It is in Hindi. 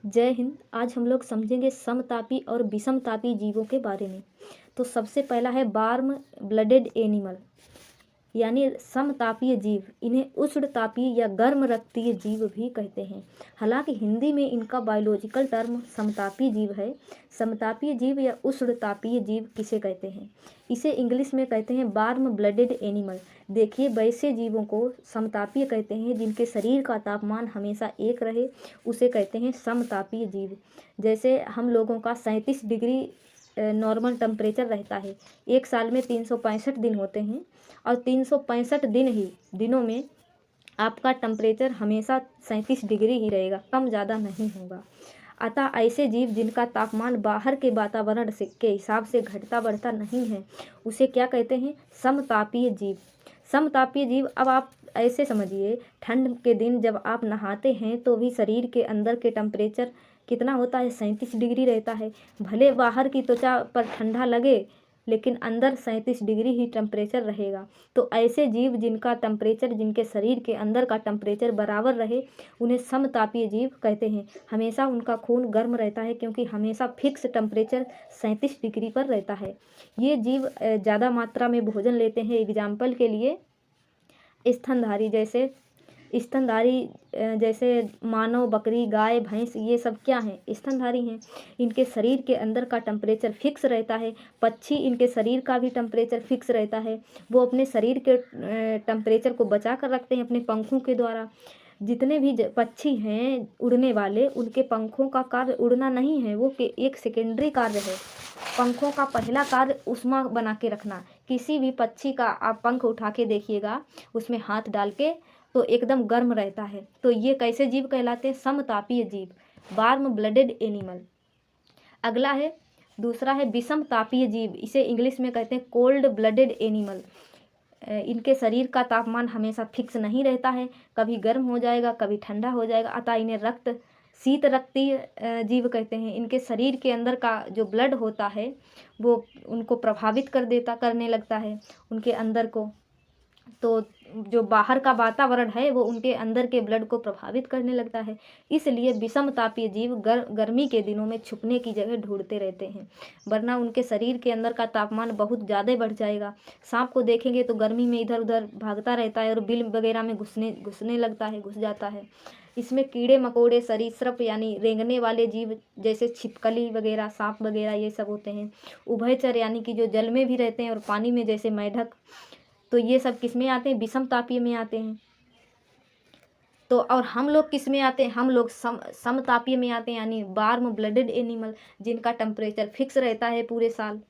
जय हिंद। आज हम लोग समझेंगे समतापी और विषमतापी जीवों के बारे में। तो सबसे पहला है वार्म ब्लडेड एनिमल, यानी समतापीय जीव। इन्हें उष्णतापीय या गर्म रक्तीय जीव भी कहते हैं। हालांकि हिंदी में इनका बायोलॉजिकल टर्म समतापीय जीव है। समतापीय जीव या उष्णतापीय जीव किसे कहते हैं? इसे इंग्लिश में कहते हैं वार्म ब्लडेड एनिमल। देखिए, वैसे जीवों को समतापीय कहते हैं जिनके शरीर का तापमान हमेशा एक रहे, उसे कहते हैं समतापीय जीव। जैसे हम लोगों का 37 डिग्री नॉर्मल टेम्परेचर रहता है। एक साल में 365 दिन होते हैं और 365 दिनों में आपका टेम्परेचर हमेशा 37 डिग्री ही रहेगा, कम ज़्यादा नहीं होगा। अतः ऐसे जीव जिनका तापमान बाहर के वातावरण से के हिसाब से घटता बढ़ता नहीं है, उसे क्या कहते हैं? समतापीय जीव। समतापीय जीव, अब आप ऐसे समझिए, ठंड के दिन जब आप नहाते हैं तो भी शरीर के अंदर के टेम्परेचर कितना होता है? 37 डिग्री रहता है। भले बाहर की त्वचा पर ठंडा लगे, लेकिन अंदर 37 डिग्री ही टेम्परेचर रहेगा। तो ऐसे जीव जिनका टेम्परेचर, जिनके शरीर के अंदर का टेम्परेचर बराबर रहे, उन्हें समतापीय जीव कहते हैं। हमेशा उनका खून गर्म रहता है क्योंकि हमेशा फिक्स टेम्परेचर 37 डिग्री पर रहता है। ये जीव ज़्यादा मात्रा में भोजन लेते हैं। एग्जाम्पल के लिए स्तनधारी जैसे मानव, बकरी, गाय, भैंस, ये सब क्या हैं? स्तनधारी हैं। इनके शरीर के अंदर का टेम्परेचर फिक्स रहता है। पक्षी, इनके शरीर का भी टेम्परेचर फिक्स रहता है। वो अपने शरीर के टेम्परेचर को बचा कर रखते हैं अपने पंखों के द्वारा। जितने भी पक्षी हैं उड़ने वाले, उनके पंखों का कार्य उड़ना नहीं है, वो एक सेकेंडरी कार्य है। पंखों का पहला कार्य ऊष्मा बना के रखना। किसी भी पक्षी का आप पंख उठा के देखिएगा, उसमें हाथ डाल के, तो एकदम गर्म रहता है। तो ये कैसे जीव कहलाते हैं? समतापीय जीव, वार्म ब्लडेड एनिमल। अगला है, दूसरा है विषमतापीय जीव। इसे इंग्लिश में कहते हैं कोल्ड ब्लडेड एनिमल। इनके शरीर का तापमान हमेशा फिक्स नहीं रहता है, कभी गर्म हो जाएगा, कभी ठंडा हो जाएगा। अतः इन्हें शीत रक्तीय जीव कहते हैं। इनके शरीर के अंदर का जो ब्लड होता है वो उनको प्रभावित करने लगता है उनके अंदर को। तो जो बाहर का वातावरण है वो उनके अंदर के ब्लड को प्रभावित करने लगता है। इसलिए विषमतापीय जीव गर्मी के दिनों में छुपने की जगह ढूंढते रहते हैं, वरना उनके शरीर के अंदर का तापमान बहुत ज़्यादा बढ़ जाएगा। सांप को देखेंगे तो गर्मी में इधर उधर भागता रहता है और बिल वगैरह में घुस जाता है। इसमें कीड़े मकोड़े, सरीसृप यानी रेंगने वाले जीव जैसे छिपकली वगैरह, सांप वगैरह, ये सब होते हैं। उभयचर यानी कि जो जल में भी रहते हैं और पानी में, जैसे मेढक। तो ये सब किस में आते हैं? विषमतापीय में आते हैं। तो और हम लोग किस में आते हैं? हम लोग समतापीय में आते हैं, यानी वार्म ब्लडेड एनिमल, जिनका टेम्परेचर फिक्स रहता है पूरे साल।